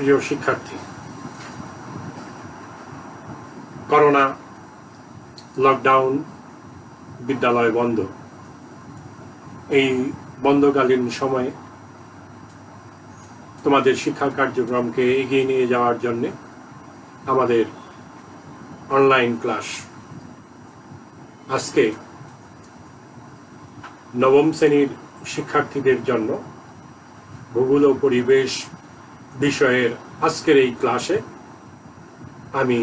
প্রিয় শিক্ষার্থী, corona, lockdown, বিদ্যালয় বন্ধ। এই বন্ধকালীন সময়ে তোমাদের শিক্ষা কার্যক্রমকে এগিয়ে নিয়ে যাওয়ার জন্য আমাদের অনলাইন ক্লাস। আজকে নবম শ্রেণীর শিক্ষার্থীদের জন্য ভূগোল ও পরিবেশ বিষয়ের আজকের এই ক্লাসে আমি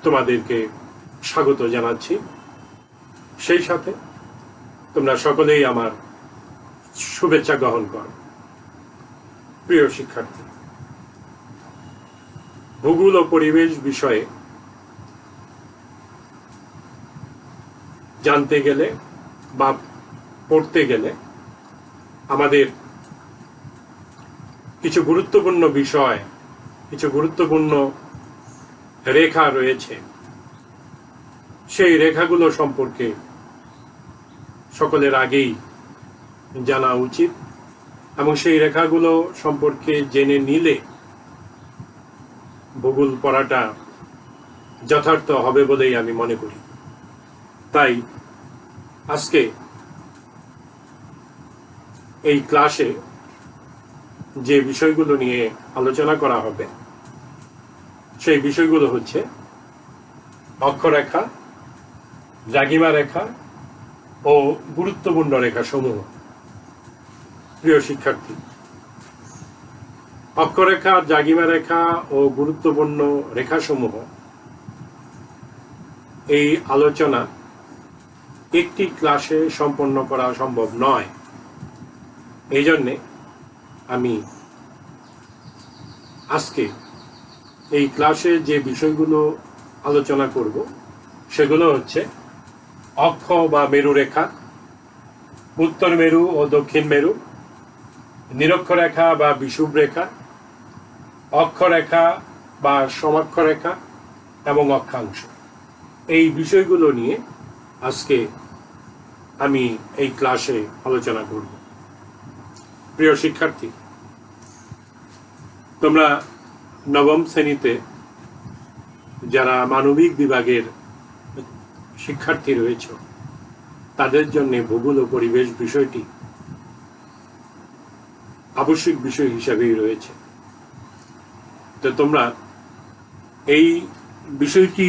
তোমাদেরকে স্বাগত জানাচ্ছি। সেই সাথে তোমরা সকলেই আমার শুভেচ্ছা গ্রহণ করো। প্রিয় শিক্ষার্থী, ভূগোল ও পরিবেশ বিষয়ে জানতে গেলে বা পড়তে গেলে আমাদের কিছু গুরুত্বপূর্ণ বিষয়, কিছু গুরুত্বপূর্ণ রেখা রয়েছে। সেই রেখাগুলো সম্পর্কে সকলের আগেই জানা উচিত এবং সেই রেখাগুলো সম্পর্কে জেনে নিলে ভূগোল পড়াটা যথার্থ হবে বলেই আমি মনে করি। তাই আজকে এই ক্লাসে যে বিষয়গুলো নিয়ে আলোচনা করা হবে সেই বিষয়গুলো হচ্ছে অক্ষরেখা, দ্রাঘিমা রেখা ও গুরুত্বপূর্ণ রেখা সমূহ। প্রিয় শিক্ষার্থী, অক্ষরেখা, দ্রাঘিমা রেখা ও গুরুত্বপূর্ণ রেখাসমূহ এই আলোচনা একটি ক্লাসে সম্পন্ন করা সম্ভব নয়। এই জন্যে আমি আজকে এই ক্লাসে যে বিষয়গুলো আলোচনা করব সেগুলো হচ্ছে অক্ষ বা মেরু রেখা, উত্তর মেরু ও দক্ষিণ মেরু, নিরক্ষরেখা বা বিষুব রেখা, অক্ষরেখা বা সমাক্ষরেখা এবং অক্ষাংশ। এই বিষয়গুলো নিয়ে আজকে আমি এই ক্লাসে আলোচনা করব। প্রিয় শিক্ষার্থী, তোমরা নবম শ্রেণীতে যারা মানবিক বিভাগের শিক্ষার্থী রয়েছ তাদের জন্য ভূগোল ও পরিবেশ বিষয়টি আবশ্যিক বিষয় হিসাবেই রয়েছে। তো তোমরা এই বিষয়টি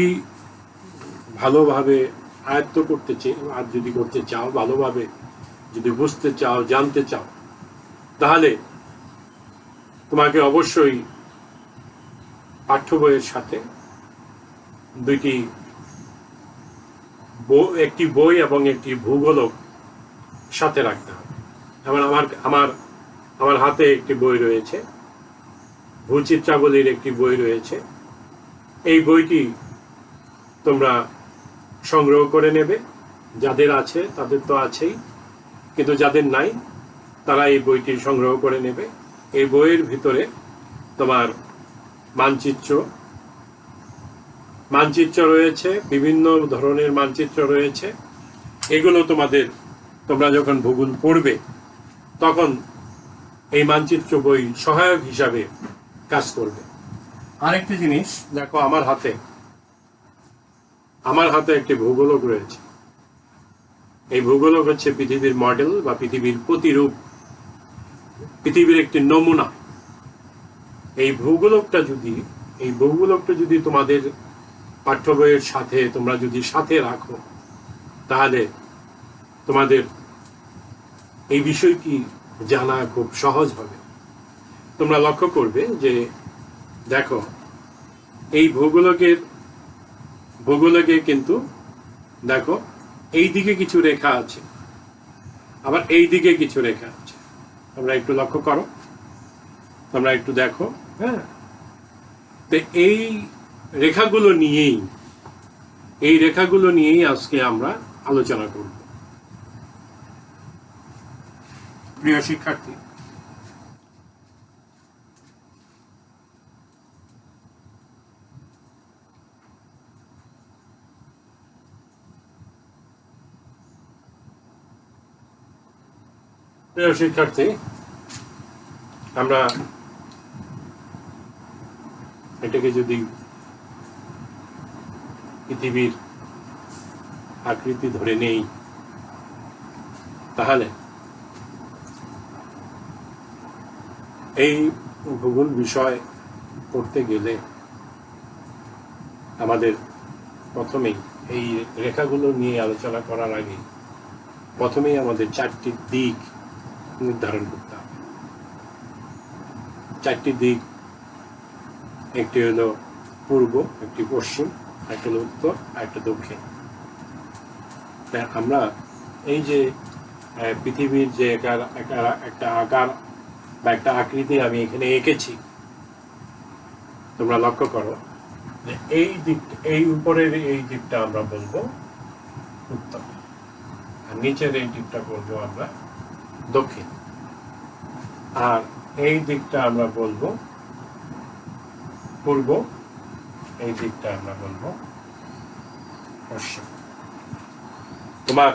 ভালোভাবে আয়ত্ত করতে আর যদি করতে চাও, ভালোভাবে যদি বুঝতে চাও, জানতে চাও, তাহলে তোমাকে অবশ্যই পাঠ্য বইয়ের সাথে একটি বই এবং একটি ভূগোলক সাথে রাখতে হবে। যেমন আমার হাতে একটি বই রয়েছে, ভূচিত্রাবলীর একটি বই রয়েছে। এই বইটি তোমরা সংগ্রহ করে নেবে। যাদের আছে তাদের তো আছেই, কিন্তু যাদের নাই তারা এই বইটি সংগ্রহ করে নেবে। এই বইয়ের ভিতরে তোমার মানচিত্র রয়েছে, বিভিন্ন ধরনের মানচিত্র রয়েছে। এগুলো তোমরা যখন ভূগোল পড়বে তখন এই মানচিত্র বই সহায়ক হিসাবে কাজ করবে। আরেকটি জিনিস দেখো, আমার হাতে একটি ভূগোলক রয়েছে। এই ভূগোলক হচ্ছে পৃথিবীর মডেল বা পৃথিবীর প্রতিরূপ, পৃথিবীর একটি নমুনা। এই ভূগোলকটা যদি তোমাদের পাঠ্য বইয়ের সাথে তোমরা যদি সাথে রাখো, তাহলে তোমাদের এই বিষয়টি জানা খুব সহজ হবে। তোমরা লক্ষ্য করবে যে দেখো, এই ভূগোলকে কিন্তু দেখো এই দিকে কিছু রেখা আছে, আবার এই দিকে কিছু রেখা আছে। তোমরা একটু লক্ষ্য করো, তোমরা একটু দেখো। হ্যাঁ, তো এই রেখাগুলো নিয়েই আজকে আমরা আলোচনা করব। প্রিয় শিক্ষার্থী, আমরা এটাকে যদি পৃথিবীর আকৃতি ধরে নেই, তাহলে এই ভূগোল বিষয় পড়তে গেলে আমাদের প্রথমেই এই রেখাগুলো নিয়ে আলোচনা করার আগে প্রথমেই আমাদের চারটি দিক নির্ধারণ করতে হবে। চারটি দিক, একটি হলো পূর্ব, একটি পশ্চিম, একটা হলো উত্তর, আর একটা দক্ষিণ। আমরা এই যে পৃথিবীর যে একটা আকার বা একটা আকৃতি আমি এখানে এঁকেছি, তোমরা লক্ষ্য করো যে এই দিকটা, এই উপরের এই দিকটা আমরা বলবো উত্তর, আর নিচের এই দিকটা বলবো আমরা দক্ষিণ, আর এই দিকটা আমরা বলবো পূর্ব, এই দিকটা আমরা বলবো পশ্চিম। তোমার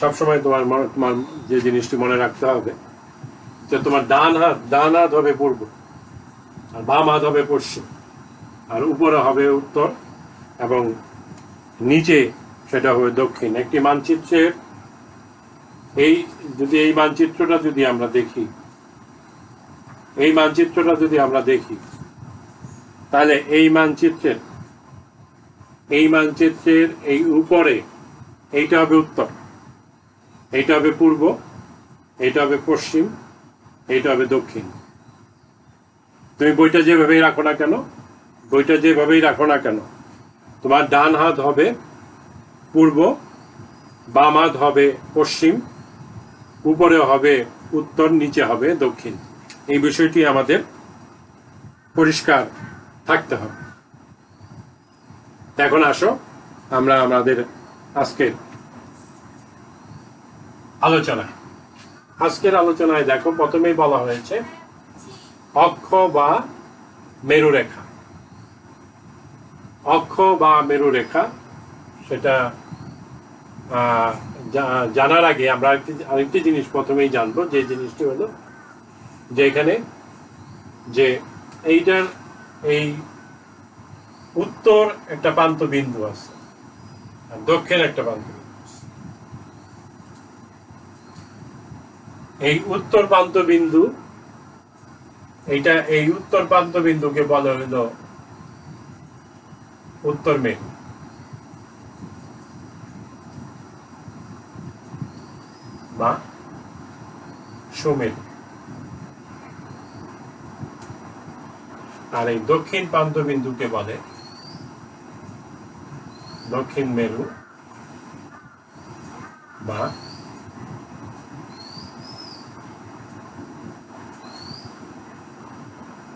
সবসময় তোমার যে জিনিসটি মনে রাখতে হবে যে তোমার ডান হাত হবে পূর্ব, আর বাম হাত হবে পশ্চিম, আর উপরে হবে উত্তর, এবং নিচে সেটা হবে দক্ষিণ। একটি মানচিত্রের এই মানচিত্রটা যদি আমরা দেখি, তাহলে এই মানচিত্রের এই উপরে এইটা হবে উত্তর, এইটা হবে পূর্ব, এইটা হবে পশ্চিম, এইটা হবে দক্ষিণ। তুমি বইটা যেভাবেই রাখো না কেন, তোমার ডান হাত হবে পূর্ব, বাম হাত হবে পশ্চিম, উপরে হবে উত্তর, নিচে হবে দক্ষিণ। এই বিষয়টি আমাদের পরিষ্কার থাকতে হবে। এখন আসো আমরা আমাদের আজকের আলোচনায় দেখো, প্রথমেই বলা হয়েছে অক্ষ বা মেরুরেখা। অক্ষ বা মেরুরেখা, সেটা জানার আগে আমরা আরেকটি জিনিস প্রথমেই জানবো, যে জিনিসটি হলো যে এখানে যে এইটার এই উত্তর একটা প্রান্ত বিন্দু আছে আর দক্ষিণ একটা প্রান্ত বিন্দু আছে। এই উত্তর প্রান্ত বিন্দু, এই উত্তর প্রান্ত বিন্দুকে বলা হলো উত্তর মেরু, বা সুমেরু। আর এই দক্ষিণ প্রান্ত বিন্দুকে বলে দক্ষিণ মেরু বা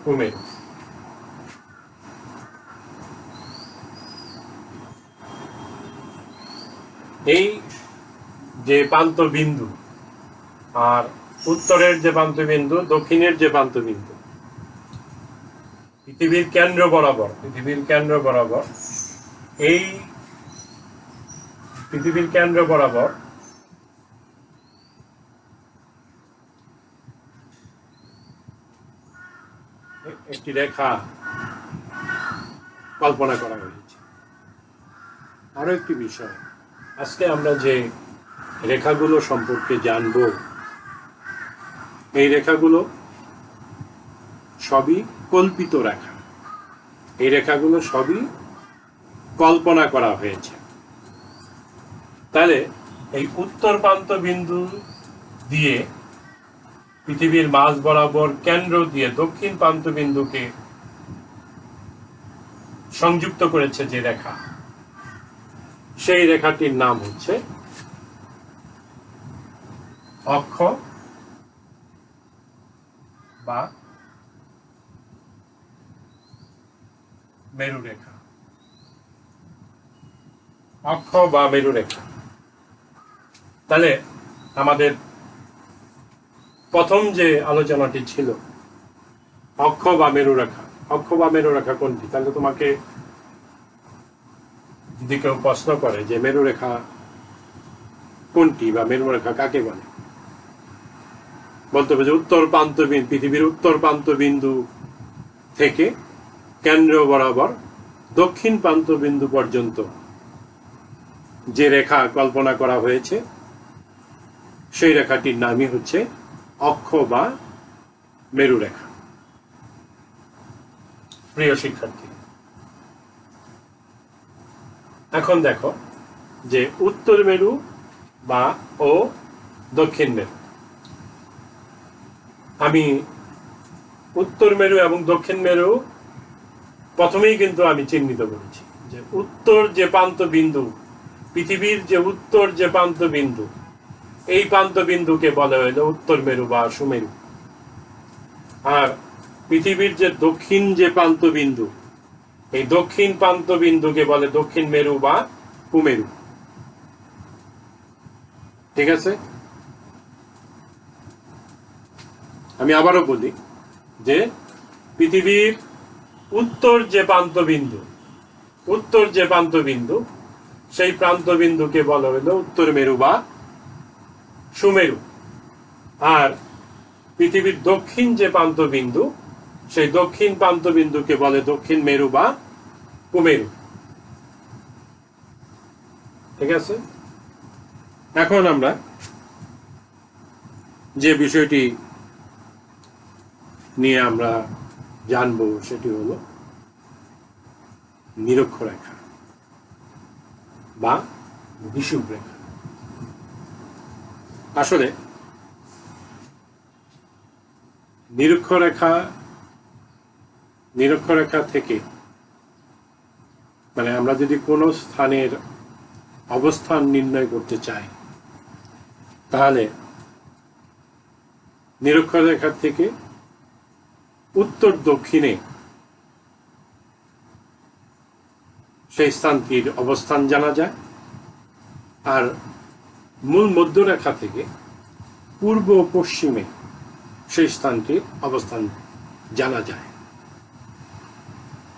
কুমেরু। এই যে প্রান্ত বিন্দু, আর উত্তরের যে প্রান্ত বিন্দু, দক্ষিণের যে প্রান্ত বিন্দু, পৃথিবীর কেন্দ্র বরাবর এই পৃথিবীর কেন্দ্র বরাবর একটি রেখা কল্পনা করা হয়েছে। আরো একটি বিষয়, আজকে আমরা যে রেখাগুলো সম্পর্কে জানব, এই রেখাগুলো সবই কল্পিত রেখা, এই রেখাগুলো সবই কল্পনা করা হয়েছে। তাহলে এই উত্তর প্রান্ত বিন্দু দিয়ে পৃথিবীর মাঝ বরাবর কেন্দ্র দিয়ে দক্ষিণ প্রান্ত বিন্দুকে সংযুক্ত করেছে যে রেখা, সেই রেখাটির নাম হচ্ছে অক্ষ বা মেরুরেখা। অক্ষ বা মেরুরেখা। তাহলে আমাদের প্রথম যে আলোচনাটি ছিল অক্ষ বা মেরুরেখা, অক্ষ বা মেরুরেখা কোনটি? তাহলে তোমাকে যদি কেউ প্রশ্ন করে যে মেরুরেখা কোনটি বা মেরুরেখা কাকে বলে, বলতে হবে যে উত্তর প্রান্ত বিন্দু, পৃথিবীর উত্তর প্রান্ত বিন্দু থেকে কেন্দ্র বরাবর দক্ষিণ প্রান্ত বিন্দু পর্যন্ত যে রেখা কল্পনা করা হয়েছে সেই রেখাটির নামই হচ্ছে অক্ষ বা মেরুরেখা। প্রিয় শিক্ষার্থী, এখন দেখো যে উত্তর মেরু বা ও দক্ষিণ মেরু, আমি উত্তর মেরু এবং দক্ষিণ মেরু প্রথমেই কিন্তু আমি চিহ্নিত করেছি যে উত্তর যে প্রান্ত বিন্দু, পৃথিবীর যে উত্তর যে প্রান্ত বিন্দু, এই প্রান্ত বিন্দুকে বলা হলো উত্তর মেরু বা সুমেরু। আর পৃথিবীর যে দক্ষিণ যে প্রান্ত বিন্দু, এই দক্ষিণ প্রান্ত বিন্দুকে বলে দক্ষিণ মেরু বা কুমেরু। ঠিক আছে, আমি আবারও বলি যে পৃথিবীর উত্তর যে প্রান্ত বিন্দু, উত্তর যে প্রান্ত বিন্দু, সেই প্রান্ত বিন্দুকে বলা হলো উত্তর মেরু বা সুমেরু। আর পৃথিবীর দক্ষিণ যে প্রান্ত বিন্দু, সেই দক্ষিণ প্রান্ত বিন্দুকে বলে দক্ষিণ মেরু বা কুমেরু। ঠিক আছে, এখন আমরা যে বিষয়টি নিয়ে আমরা জানবো সেটি হলো নিরক্ষরেখা বা বিষুবরেখা। আসলে নিরক্ষরেখা থেকে মানে আমরা যদি কোনো স্থানের অবস্থান নির্ণয় করতে চাই, তাহলে নিরক্ষরেখা থেকে উত্তর দক্ষিণে সেই স্থানটির অবস্থান জানা যায়, আর মূল মধ্যরেখা থেকে পূর্ব ও পশ্চিমে সেই স্থানটির অবস্থান জানা যায়।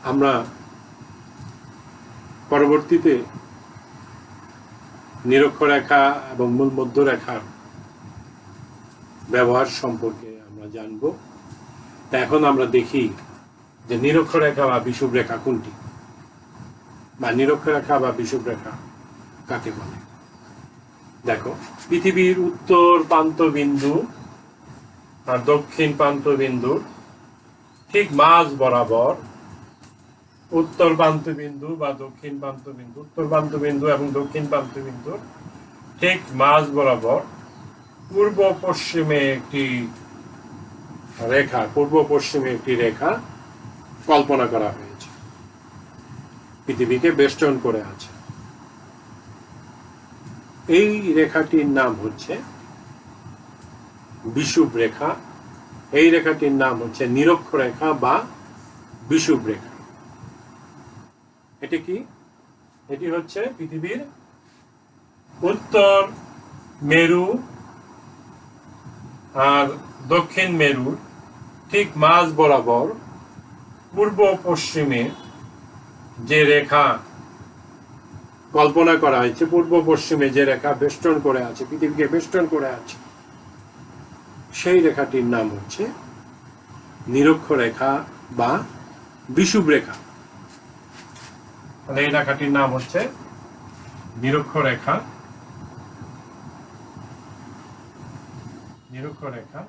আমরা পরবর্তীতে নিরক্ষরেখা এবং মূল মধ্যরেখার ব্যবহার সম্পর্কে আমরা জানব। তা এখন আমরা দেখি যে নিরক্ষরেখা বা বিষুবরেখা কোনটি, বা নিরক্ষরেখা বা বিষুবরেখা কাকে বলে। দেখো, পৃথিবীর উত্তর প্রান্ত বিন্দু আর দক্ষিণ প্রান্ত বিন্দু ঠিক মাঝ বরাবর, উত্তর প্রান্ত বিন্দু বা দক্ষিণ প্রান্ত বিন্দু, উত্তর প্রান্ত বিন্দু এবং দক্ষিণ প্রান্ত বিন্দু ঠিক মাঝ বরাবর পূর্ব পশ্চিমে একটি রেখা, পূর্ব পশ্চিমে একটি রেখা কল্পনা করা হয়েছে, পৃথিবীকে বেষ্টন করে আছে। এই রেখাটির নাম হচ্ছে বিষুবরেখা, এই রেখাটির নাম হচ্ছে নিরক্ষরেখা বা বিষুবরেখা। এটি কি? এটি হচ্ছে পৃথিবীর উত্তর মেরু আর দক্ষিণ মেরুর ঠিক মাঝ বরাবর পূর্ব পশ্চিমে যে রেখা কল্পনা করা হয়েছে, পূর্ব পশ্চিমে যে রেখা বেষ্টন করে আছে, পৃথিবীকে বেষ্টন করে আছে, সেই রেখাটির নাম হচ্ছে নিরক্ষরেখা বা বিষুবরেখা। এই রেখাটির নাম হচ্ছে নিরক্ষরেখা, নিরক্ষরেখা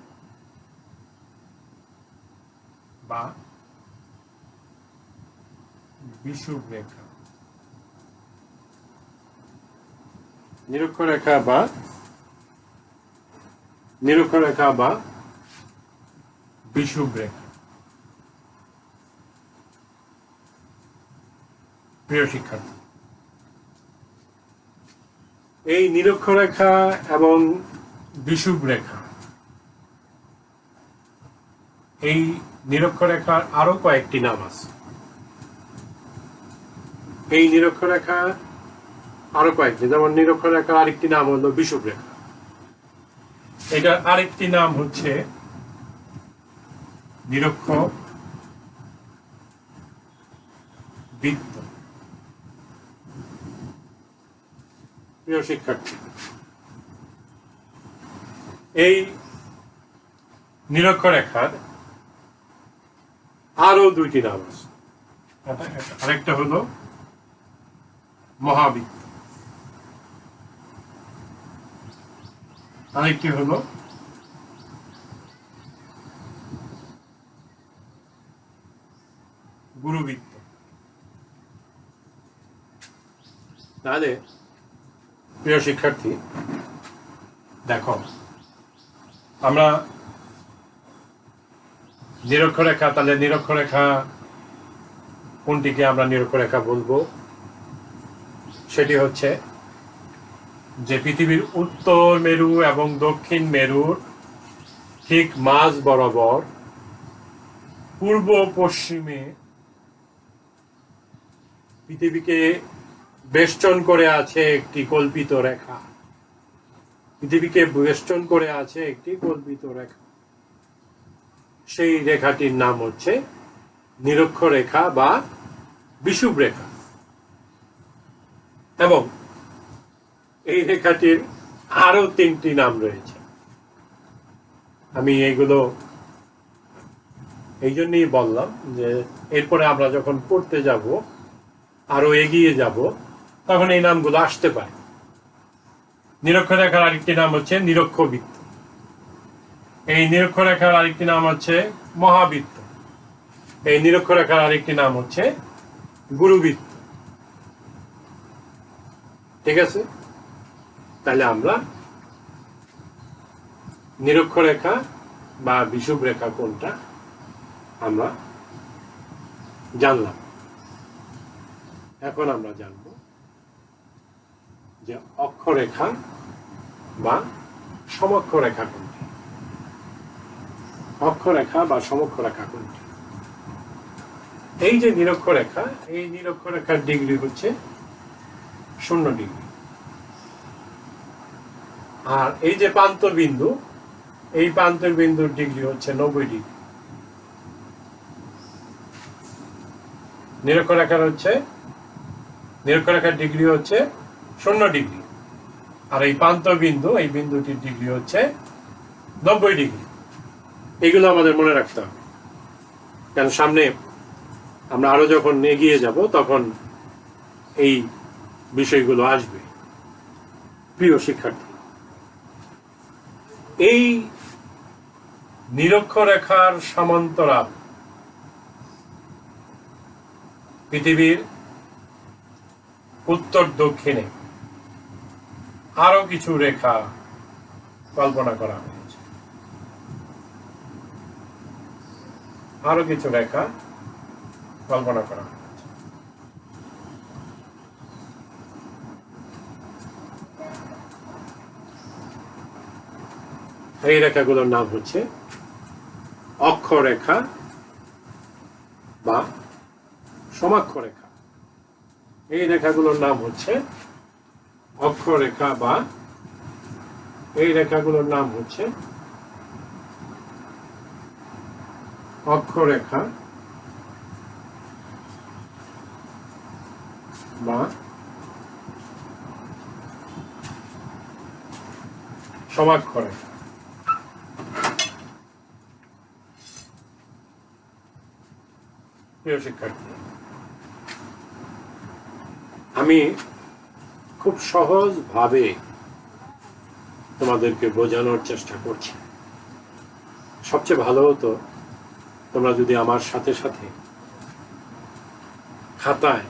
বা বিষুবরেখা। নিরক্ষরেখা বা বিষুবরেখা। প্রিয় শিক্ষার্থী, এই নিরক্ষরেখা এবং বিষুবরেখা, এই নিরক্ষরেখার আরো কয়েকটি নাম আছে। এই নিরক্ষরেখা আরো কয়েকটি, যেমন নিরক্ষরেখার আরেকটি নাম হলো বিষুবরেখা, এটার আরেকটি নাম হচ্ছে নিরক্ষ বৃত্ত। প্রিয় শিক্ষার্থী, এই নিরক্ষরেখার আরো দুইটি নাম আছে। আরেকটা হলো মহাবৃত্ত, আরেকটি হলো গুরুবৃত্ত। তাহলে প্রিয় শিক্ষার্থী, দেখো আমরা নিরক্ষরেখা, তাহলে নিরক্ষরেখা কোনটিকে আমরা নিরক্ষরেখা বলবো? সেটি হচ্ছে যে পৃথিবীর উত্তর মেরু এবং দক্ষিণ মেরুর ঠিক মাঝ বরাবর পূর্ব পশ্চিমে পৃথিবীকে বেষ্টন করে আছে একটি কল্পিত রেখা। পৃথিবীকে বেষ্টন করে আছে একটি কল্পিত রেখা। সেই রেখাটির নাম হচ্ছে নিরক্ষরেখা বা বিষুব রেখা। এবং এই রেখাটির আরো তিনটি নাম রয়েছে। আমি এইগুলো এই জন্যই বললাম যে এরপরে আমরা যখন পড়তে যাব, আরো এগিয়ে যাব, তখন এই নামগুলো আসতে পারে। নিরক্ষরেখার আরেকটি নাম হচ্ছে নিরক্ষবৃত্ত। এই নিরক্ষরেখার আরেকটি নাম হচ্ছে মহাবৃত্ত। এই নিরক্ষরেখার আরেকটি নাম হচ্ছে গুরুবৃত্ত। ঠিক আছে? তাহলে আমরা নিরক্ষরেখা বা বিষুব রেখা কোনটা আমরা জানলাম। এখন আমরা জানব যে অক্ষরেখা বা সমক্ষরেখা কোনটি। অক্ষরেখা বা সমক্ষরেখা কোনটি? এই যে নিরক্ষরেখা, এই নিরক্ষরেখার ডিগ্রি হচ্ছে 0 ডিগ্রি। আর এই যে প্রান্তবিন্দু, এই প্রান্তের বিন্দুর ডিগ্রি হচ্ছে 90 ডিগ্রি। নিরক্ষরেখার ডিগ্রি হচ্ছে 0 ডিগ্রি, আর এই প্রান্তবিন্দু, এই বিন্দুটির ডিগ্রি হচ্ছে 90 ডিগ্রি। এগুলো আমাদের মনে রাখতে হবে, কারণ সামনে আমরা আরো যখন এগিয়ে যাব তখন এই বিষয়গুলো আসবে। প্রিয় শিক্ষার্থী, এই নিরক্ষরেখার সমান্তরাল পৃথিবীর উত্তর দক্ষিণে আরো কিছু রেখা কল্পনা করা হয়েছে। আরো কিছু রেখা কল্পনা করা হয়েছে। এই রেখাগুলোর নাম হচ্ছে অক্ষরেখা বা সমাক্ষরেখা। এই রেখাগুলোর নাম হচ্ছে অক্ষরেখা বা এই রেখাগুলোর নাম হচ্ছে অক্ষরেখা বা সমাক্ষরেখা। প্রিয় শিক্ষার্থী, আমি খুব সহজভাবে তোমাদেরকে বোঝানোর চেষ্টা করছি। সবচেয়ে ভালো হতো তোমরা যদি আমার সাথে সাথে খাতায়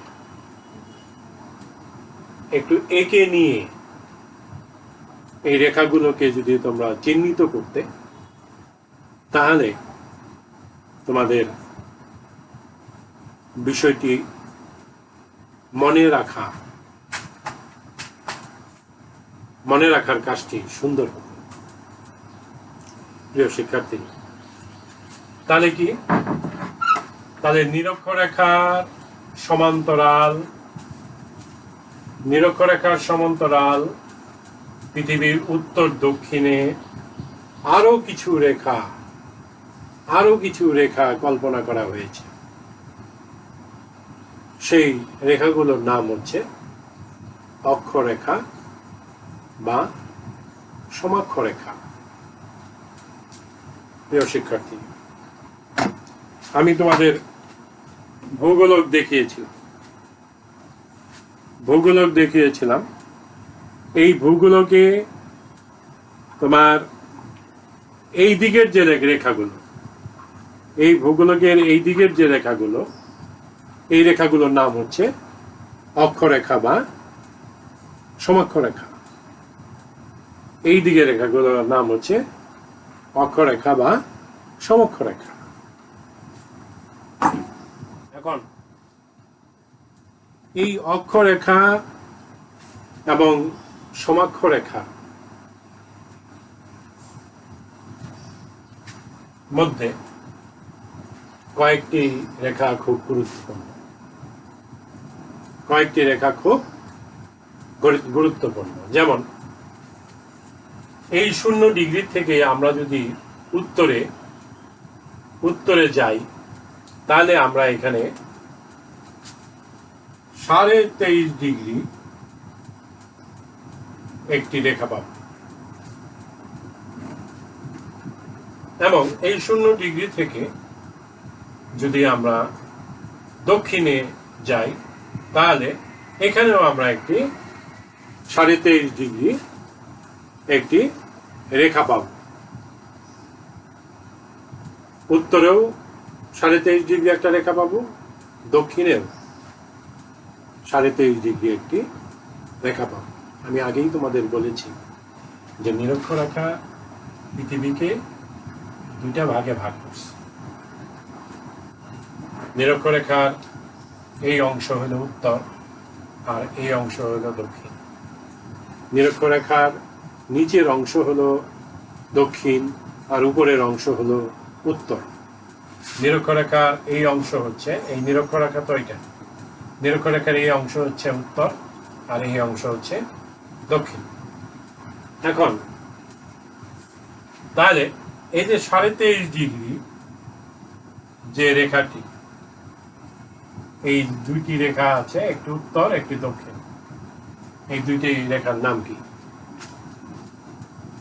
একটু এঁকে নিয়ে এই রেখাগুলোকে যদি তোমরা চিহ্নিত করতে, তাহলে তোমাদের বিষয়টি মনে রাখার কাজটি সুন্দর হবে। প্রিয় শিক্ষার্থী, তাহলে কি? তাহলে নিরক্ষরেখার সমান্তরাল পৃথিবীর উত্তর দক্ষিণে আরো কিছু রেখা কল্পনা করা হয়েছে। সেই রেখাগুলোর নাম হচ্ছে অক্ষরেখা বা সমাক্ষরেখা। প্রিয় শিক্ষার্থী, আমি তোমাদের ভূগোলক দেখিয়েছিলাম। এই ভূগোলকে তোমার এই দিকের যে রেখাগুলো, এই ভূগোলকের এই দিকের যে রেখাগুলো, এই রেখাগুলোর নাম হচ্ছে অক্ষরেখা বা সমক্ষরেখা। এই দিকের রেখাগুলোর নাম হচ্ছে অক্ষরেখা বা সমক্ষরেখা। এখন এই অক্ষরেখা এবং সমক্ষরেখা মধ্যে কয়েকটি রেখা খুব গুরুত্বপূর্ণ। যেমন এই 0 ডিগ্রি থেকে আমরা যদি উত্তরে যাই, তাহলে আমরা এখানে 23.5 ডিগ্রি একটি রেখা পাব, এবং এই 0 ডিগ্রি থেকে যদি আমরা দক্ষিণে যাই, তাহলে এখানেও আমরা একটি 23.5 ডিগ্রি একটি রেখা পাব। উত্তরেও 23.5 ডিগ্রি একটা রেখা পাবো, দক্ষিণেও 23.5 ডিগ্রি একটি রেখা পাবো। আমি আগেই তোমাদের বলেছি যে নিরক্ষরেখা পৃথিবীকে 2টা ভাগে ভাগ করছে। নিরক্ষরেখার এই অংশ হলো উত্তর, আর এই অংশ হলো দক্ষিণ। নিরক্ষরেখার নিচের অংশ হলো দক্ষিণ, আর উপরের অংশ হলো উত্তর। নিরক্ষরেখার এই অংশ হচ্ছে, এই নিরক্ষরেখা তো এটা, নিরক্ষরেখার এই অংশ হচ্ছে উত্তর, আর এই অংশ হচ্ছে দক্ষিণ। এখন তাহলে এই যে 23.5 ডিগ্রি যে রেখাটি, এই 2টি রেখা আছে, একটি উত্তর একটি দক্ষিণ। এই 2টি রেখার নাম কি?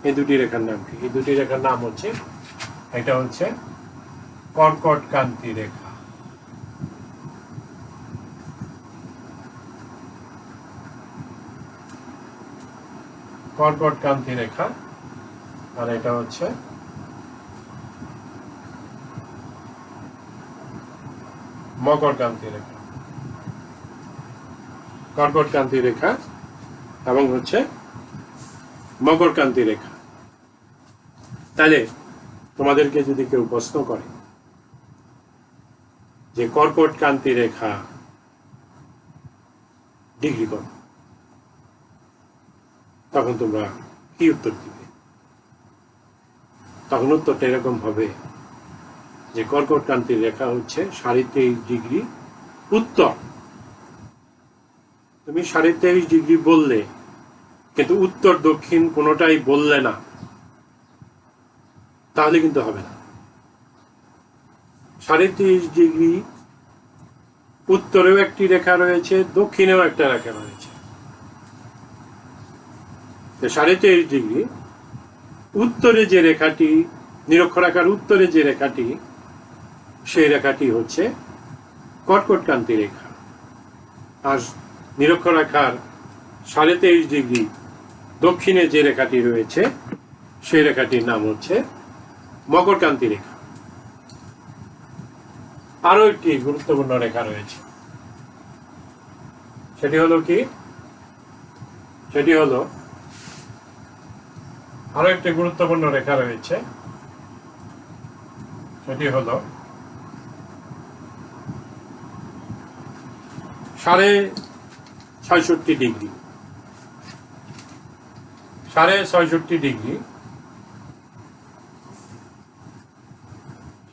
এই 2টি রেখার নাম হচ্ছে, এটা হচ্ছে কর্কটক্রান্তি রেখা। কর্কটক্রান্তি রেখা, আর এটা হচ্ছে মকরক্রান্তি রেখা। কর্কটক্রান্তি রেখা এবং হচ্ছে মকরক্রান্তি রেখা। তাহলে তোমাদেরকে যদি কেউ প্রশ্ন করে যে কর্কটক্রান্তি রেখা ডিগ্রি কত, তখন তোমরা কি উত্তর দিবে? তখন উত্তরটা এরকম হবে যে কর্কটক্রান্তি রেখা হচ্ছে 23.5 ডিগ্রি উত্তর। তুমি 23.5 ডিগ্রি বললে, কিন্তু উত্তর দক্ষিণ কোনোটাই বললে না, তাহলে কিন্তু হবে না। 23.5 ডিগ্রি উত্তরেও একটি রেখা রয়েছে, দক্ষিণেও একটা রেখা রয়েছে। 23.5 ডিগ্রি উত্তরে যে রেখাটি, নিরক্ষরেখার উত্তরে যে রেখাটি, সেই রেখাটি হচ্ছে কর্কটক্রান্তি রেখা। আর নিরক্ষরেখার 23.5 ডিগ্রি দক্ষিণে যে রেখাটি রয়েছে, সেই রেখাটির নাম হচ্ছে মকরক্রান্তি রেখা। আরো একটি গুরুত্বপূর্ণ রেখা রয়েছে, সেটি হলো কি? সেটি হলো, আরো একটি গুরুত্বপূর্ণ রেখা রয়েছে, সেটি হলো 66.5 ডিগ্রি। 66.5 ডিগ্রি,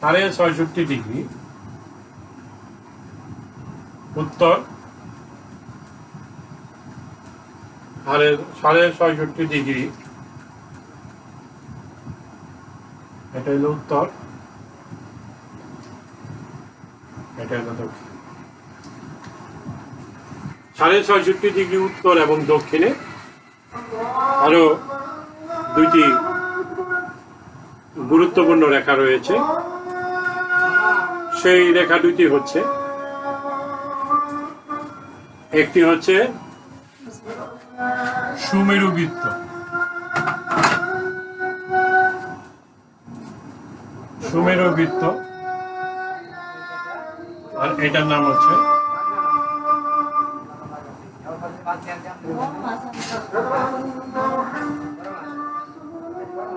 66.5 ডিগ্রি উত্তর, আর 66.5 ডিগ্রি এটা হলো উত্তর, এটা হলো দক্ষিণ। 66.5 ডিগ্রি উত্তর এবং দক্ষিণে আরো 2টি গুরুত্বপূর্ণ রেখা রয়েছে, সেই রেখা দুটি হচ্ছে, একটি হচ্ছে সুমেরু বৃত্ত, সুমেরু বৃত্ত, আর এটার নাম হচ্ছে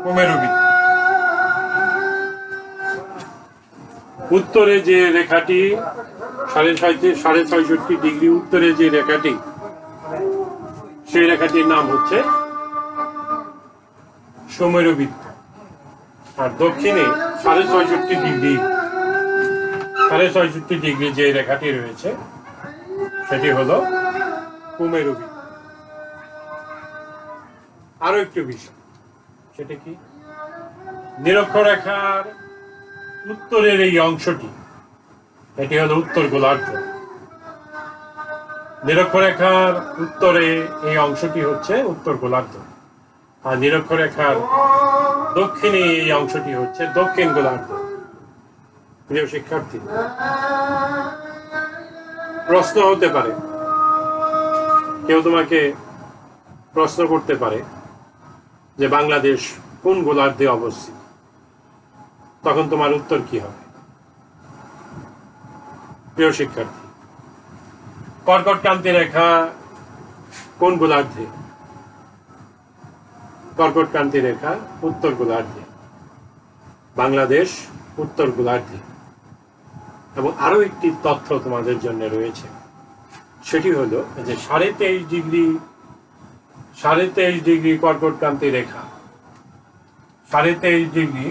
কুমেরু বৃত্ত। উত্তরে যে রেখাটি ৬৬৭ ডিগ্রি উত্তরে যে রেখাটি, সেই রেখাটির নাম হচ্ছে সুমেরু বৃত্ত। আর দক্ষিণে ৬৬৬ ডিগ্রি যে রেখাটি রয়েছে সেটি হলো কুমেরু বৃত্ত। আরো একটু বিষয়, সেটা কি, নিরক্ষরেখার উত্তরের এই অংশটি, এটি হলো উত্তর গোলার্ধ। নিরক্ষরেখার উত্তরে এই অংশটি হচ্ছে উত্তর গোলার্ধ, আর নিরক্ষরেখার দক্ষিণে এই অংশটি হচ্ছে দক্ষিণ গোলার্ধ। প্রিয় শিক্ষার্থী, প্রশ্ন হতে পারে, কেউ তোমাকে প্রশ্ন করতে পারে যে বাংলাদেশ কোন গোলার্ধে অবস্থিত, তখন তোমার উত্তর কি হবে? প্রিয় শিক্ষার্থী, কর্কটক্রান্তি রেখা কোন গোলার্ধে? কর্কটক্রান্তি রেখা উত্তর গোলার্ধে, বাংলাদেশ উত্তর গোলার্ধে। এবং আরো একটি তথ্য তোমাদের জন্য রয়েছে, সেটি হলো যে 23.5 ডিগ্রি কর্কটক্রান্তি রেখা, 23.5 ডিগ্রি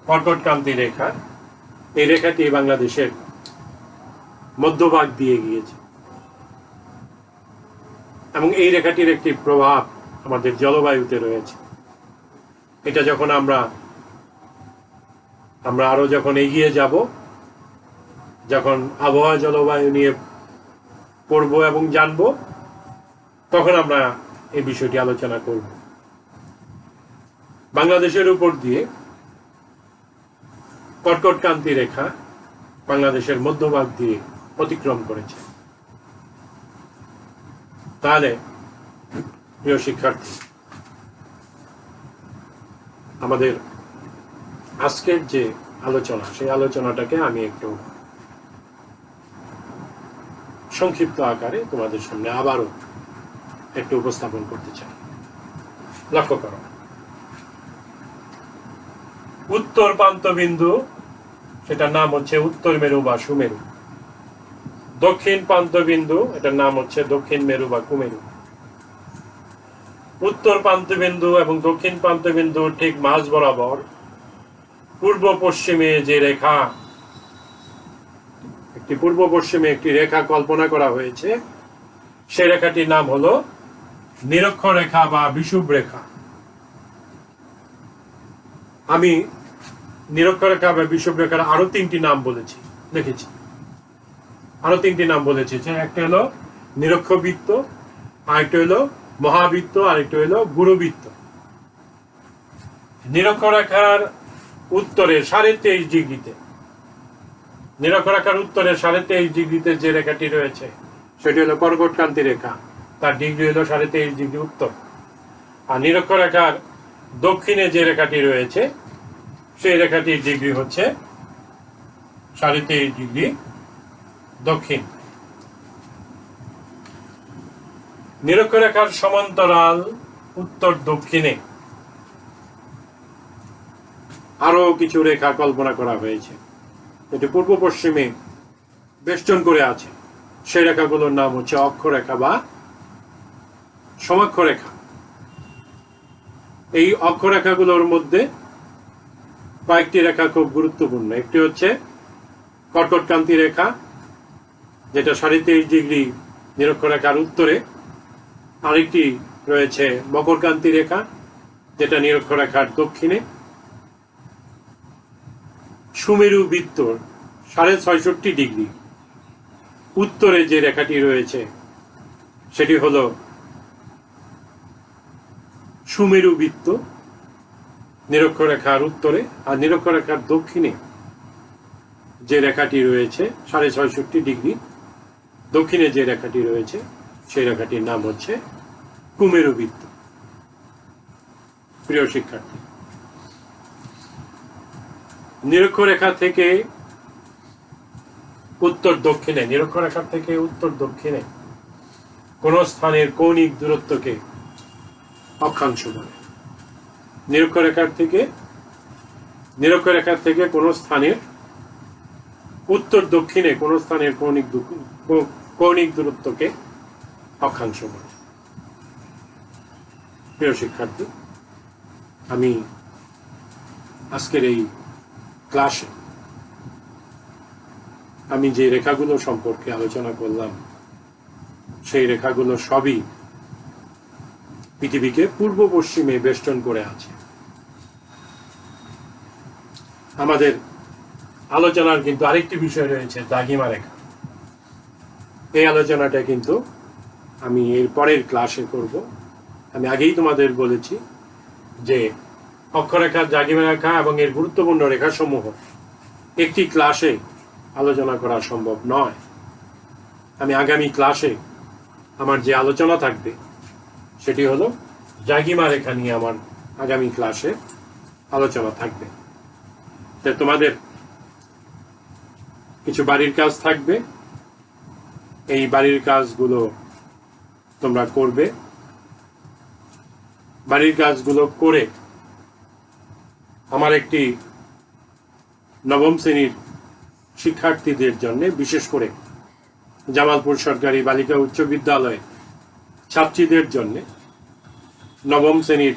কর্কটক্রান্তি রেখা, এই রেখাটি বাংলাদেশের মধ্যভাগ দিয়ে গিয়েছে, এবং এই রেখাটির একটি প্রভাব আমাদের জলবায়ুতে রয়েছে। এটা যখন আমরা আরো যখন এগিয়ে যাব, যখন আবহাওয়া জলবায়ু নিয়ে পড়ব এবং জানব, তখন আমরা এই বিষয়টি আলোচনা করব। বাংলাদেশের উপর দিয়ে কর্কটক্রান্তি রেখা বাংলাদেশের মধ্যভাগ দিয়ে অতিক্রম করেছে। তাহলে প্রিয় শিক্ষার্থী, আমাদের আজকের যে আলোচনা, সেই আলোচনাটাকে আমি একটু সংক্ষিপ্ত আকারে তোমাদের সামনে আবারও একটু উপস্থাপন করতে চাই। লক্ষ্য করো, উত্তর প্রান্ত বিন্দু, সেটার নাম হচ্ছে উত্তর মেরু বা সুমেরু। দক্ষিণ প্রান্ত বিন্দু, এটার নাম হচ্ছে দক্ষিণ মেরু বা কুমেরু। উত্তর প্রান্ত বিন্দু এবং দক্ষিণ প্রান্ত বিন্দু ঠিক মাঝ বরাবর পূর্ব পশ্চিমে যে রেখা, পূর্ব পশ্চিমে একটি রেখা কল্পনা করা হয়েছে, সেই রেখাটির নাম হলো নিরক্ষরেখা বা বিষুব রেখা। আমি নিরক্ষরেখা বা বিষুব রেখার আরো তিনটি নাম বলেছি, লিখেছি, আরো তিনটি নাম বলেছি। একটা হলো নিরক্ষবৃত্ত, আরেকটা হলো মহাবৃত্ত, আরেকটা হলো গুরুবৃত্ত। নিরক্ষরেখার উত্তরে 23.5 ডিগ্রিতে, নিরক্ষরেখার উত্তরে 23.5 ডিগ্রিতে যে রেখাটি রয়েছে সেটি হলো কর্কটক্রান্তি রেখা, তার ডিগ্রি হলো 23.5 ডিগ্রি উত্তর। আর নিরক্ষরেখার দক্ষিণে যে রেখাটি রয়েছে সেই রেখাটির ডিগ্রি হচ্ছে 23.5 ডিগ্রি দক্ষিণ। নিরক্ষরেখার সমান্তরাল উত্তর দক্ষিণে আরো কিছু রেখা কল্পনা করা হয়েছে, এটি পূর্ব পশ্চিমে বেষ্টন করে আছে। সেই রেখাগুলোর নাম হচ্ছে অক্ষরেখা বা সমাক্ষরেখা। এই অক্ষরেখাগুলোর মধ্যে কয়েকটি রেখা খুব গুরুত্বপূর্ণ। একটি হচ্ছে কর্কটক্রান্তি রেখা, যেটা 23.5 ডিগ্রি নিরক্ষরেখার উত্তরে। আরেকটি রয়েছে মকরক্রান্তি রেখা, যেটা নিরক্ষরেখার দক্ষিণে। সুমেরু বৃত্ত ৬৬.৫ ডিগ্রি উত্তরে যে রেখাটি রয়েছে সেটি হলো সুমেরু বৃত্ত। নিরক্ষরেখার উত্তরে, আর নিরক্ষরেখার দক্ষিণে যে রেখাটি রয়েছে ৬৬৫ দক্ষিণে যে রেখাটি রয়েছে সেই রেখাটির নাম হচ্ছে কুমেরু বৃত্ত। প্রিয় শিক্ষার্থী, নিরক্ষরেখা থেকে উত্তর দক্ষিণে, নিরক্ষরেখা থেকে উত্তর দক্ষিণে কোন স্থানের কৌণিক দূরত্বকে অক্ষাংশ বলে। নিরক্ষরেখা থেকে কোন স্থানের উত্তর দক্ষিণে কোন স্থানের কৌণিক দূরত্বকে অক্ষাংশ বলে। প্রিয় শিক্ষার্থী, আমি আজকের এই ক্লাসে আমি যে রেখাগুলো সম্পর্কে আলোচনা করলাম সেই রেখাগুলো সবই পৃথিবীকে পূর্ব পশ্চিমে বেষ্টন করে আছে। আমাদের আলোচনার কিন্তু আরেকটি বিষয় রয়েছে, দ্রাঘিমা রেখা। এই আলোচনাটা কিন্তু আমি এর পরের ক্লাসে করব। আমি আগেই তোমাদের বলেছি যে অক্ষরেখা, দ্রাঘিমা রেখা এবং এর গুরুত্বপূর্ণ রেখাসমূহ একটি ক্লাসে আলোচনা করা সম্ভব নয়। আমি আগামী ক্লাসে আমার যে আলোচনা থাকবে সেটি হলো দ্রাঘিমা রেখা নিয়ে আমার আগামী ক্লাসে আলোচনা থাকবে। তাই তোমাদের কিছু বাড়ির কাজ থাকবে, এই বাড়ির কাজগুলো তোমরা করবে। বাড়ির কাজগুলো করে আমার একটি নবম শ্রেণীর শিক্ষার্থীদের জন্য, বিশেষ করে জামালপুর সরকারি বালিকা উচ্চ বিদ্যালয়ে ছাত্রীদের জন্য, নবম শ্রেণীর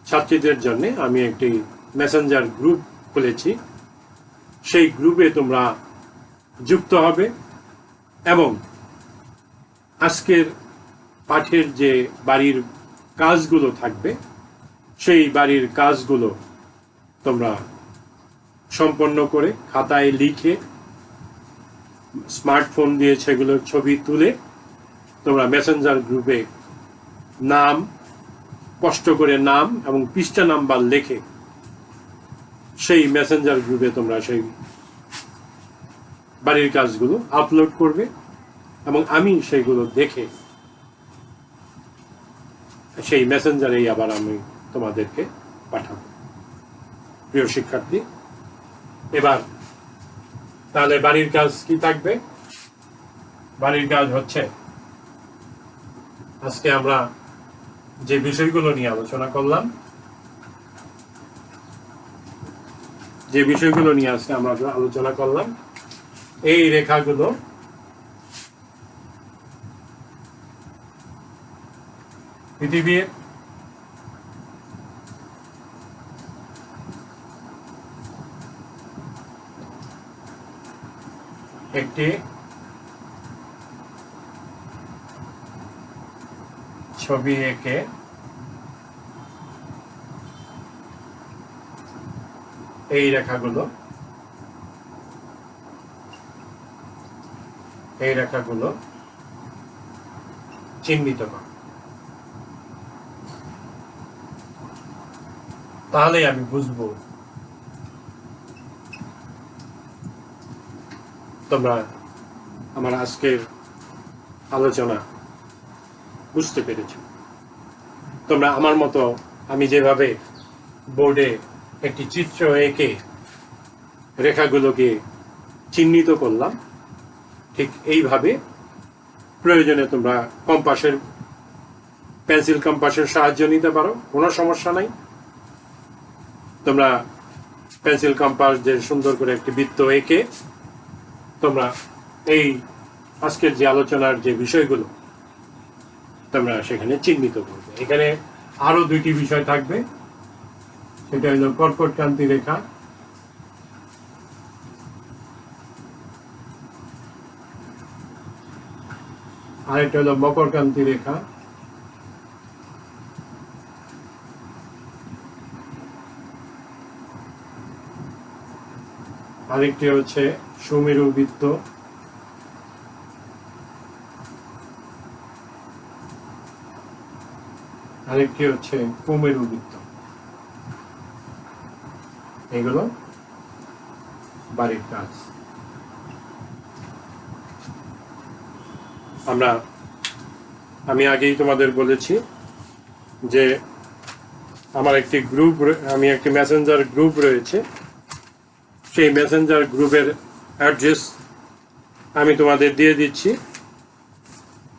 ছাত্রীদের জন্য আমি একটি মেসেঞ্জার গ্রুপ খুলেছি। সেই গ্রুপে তোমরা যুক্ত হবে এবং আজকের পাঠের যে বাড়ির কাজগুলো থাকবে সেই বাড়ির কাজগুলো তোমরা সম্পন্ন করে খাতায় লিখে, স্মার্টফোন দিয়ে সেগুলোর ছবি তুলে তোমরা মেসেঞ্জার গ্রুপে নাম, স্পষ্ট করে নাম এবং পৃষ্ঠা নাম্বার লিখে সেই মেসেঞ্জার গ্রুপে তোমরা সেই বাড়ির কাজগুলো আপলোড করবে এবং আমি সেইগুলো দেখে সেই মেসেঞ্জারেই আবার আমি তোমাদেরকে পাঠাবো। প্রিয় শিক্ষার্থী, এবার তাহলে বাড়ির কাজ কি থাকবে? বাড়ির কাজ হচ্ছে আজকে আমরা যে বিষয়গুলো নিয়ে আলোচনা করলাম, যে বিষয়গুলো নিয়ে আজকে আমরা আলোচনা করলাম, এই রেখাগুলো পৃথিবীর একটি ছবি এঁকে এই রেখাগুলো চিহ্নিত কর, তাহলে আমি বুঝবো তোমরা আমার আজকের আলোচনা বুঝতে পেরেছো। তোমরা আমার মতো আমি যেভাবে বোর্ডে একটি চিত্র এঁকে রেখাগুলোকে চিহ্নিত করলাম, ঠিক এইভাবে প্রয়োজনে তোমরা পেন্সিল কম্পাসের সাহায্য নিতে পারো, কোনো সমস্যা নাই। তোমরা পেন্সিল কম্পাস দিয়ে সুন্দর করে একটি বৃত্ত এঁকে তোমরা এই আজকের যে আলোচনার যে বিষয়গুলো তোমরা সেখানে চিহ্নিত করবে। এখানে আরো দুইটি বিষয় থাকবে, সেটা হলো কর্কটক্রান্তি রেখা আরেকটা হলো মকরক্রান্তি রেখা, আরেকটি হচ্ছে সুমেরু বৃত্ত, আরেকটি হচ্ছে কুমেরু বৃত্ত। এগুলো বাড়ির কাজ। আমি আগেই তোমাদের বলেছি যে আমার একটি একটি মেসেঞ্জার গ্রুপ রয়েছে। সেই মেসেঞ্জার গ্রুপের অ্যাড্রেস আমি তোমাদের দিয়ে দিচ্ছি।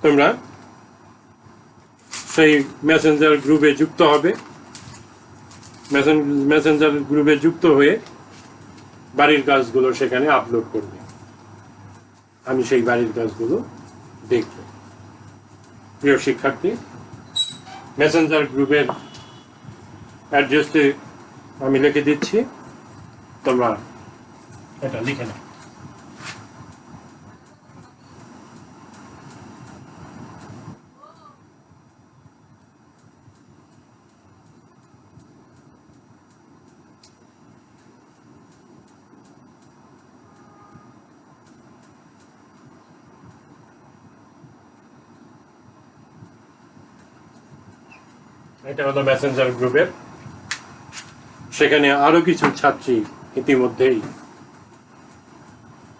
তোমরা সেই মেসেঞ্জার গ্রুপে যুক্ত হবে। মেসেঞ্জার গ্রুপে যুক্ত হয়ে বাড়ির কাজগুলো সেখানে আপলোড করবে। আমি সেই বাড়ির কাজগুলো দেখব। প্রিয় শিক্ষার্থী, মেসেঞ্জার গ্রুপের অ্যাড্রেসটি আমি লিখে দিচ্ছি, তোমরা এটা লিখে নাও। এটা হলো মেসেঞ্জার গ্রুপের। সেখানে আরো কিছু ছাত্রী ইতিমধ্যেই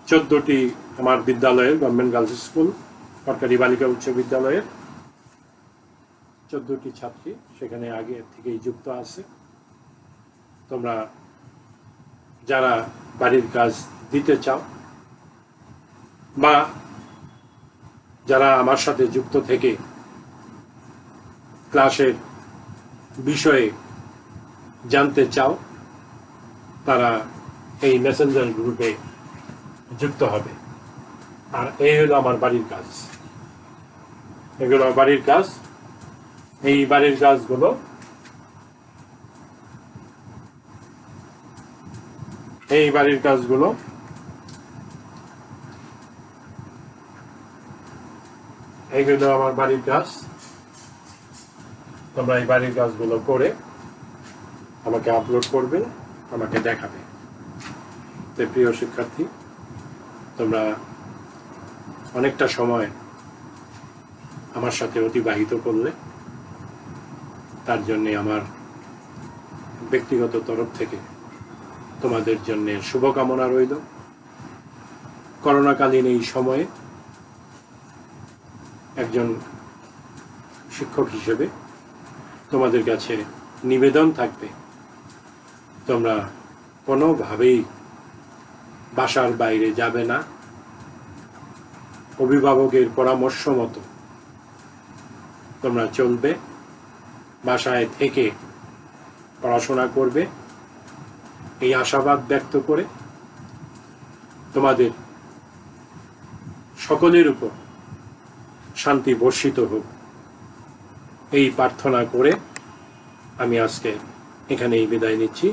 14টি আমার বিদ্যালয়ের, গভর্নমেন্ট গার্লস স্কুল সরকারি বালিকা উচ্চ বিদ্যালয়ের 14টি ছাত্রী সেখানে আগে থেকেই যুক্ত আছে। তোমরা যারা বাড়ির কাজ দিতে চাও বা যারা আমার সাথে যুক্ত থেকে ক্লাসের বিষয়ে জানতে চাও, তারা এই মেসেঞ্জার গ্রুপে যুক্ত হবে। আর এই হলো আমার বাড়ির কাজ। এগুলো বাড়ির কাজ। এই বাড়ির কাজগুলো এইগুলো আমার বাড়ির কাজ। তোমরা এই বাড়ির কাজগুলো করে আমাকে আপলোড করবে, আমাকে দেখাবে। তো প্রিয় শিক্ষার্থী, তোমরা অনেকটা সময় আমার সাথে অতিবাহিত করলে, তার জন্যে আমার ব্যক্তিগত তরফ থেকে তোমাদের জন্য শুভকামনা রইল। করোনাকালীন এই সময়ে একজন শিক্ষক হিসেবে তোমাদের কাছে নিবেদন থাকবে, তোমরা কোনোভাবেই বাসার বাইরে যাবে না। অভিভাবকের পরামর্শ মতো তোমরা চলবে, বাসায় থেকে পড়াশোনা করবে। এই আশাবাদ ব্যক্ত করে তোমাদের সকলের উপর শান্তি বর্ষিত হোক, এই প্রার্থনা করে আমি আজকে এখানেই বিদায় নিচ্ছি।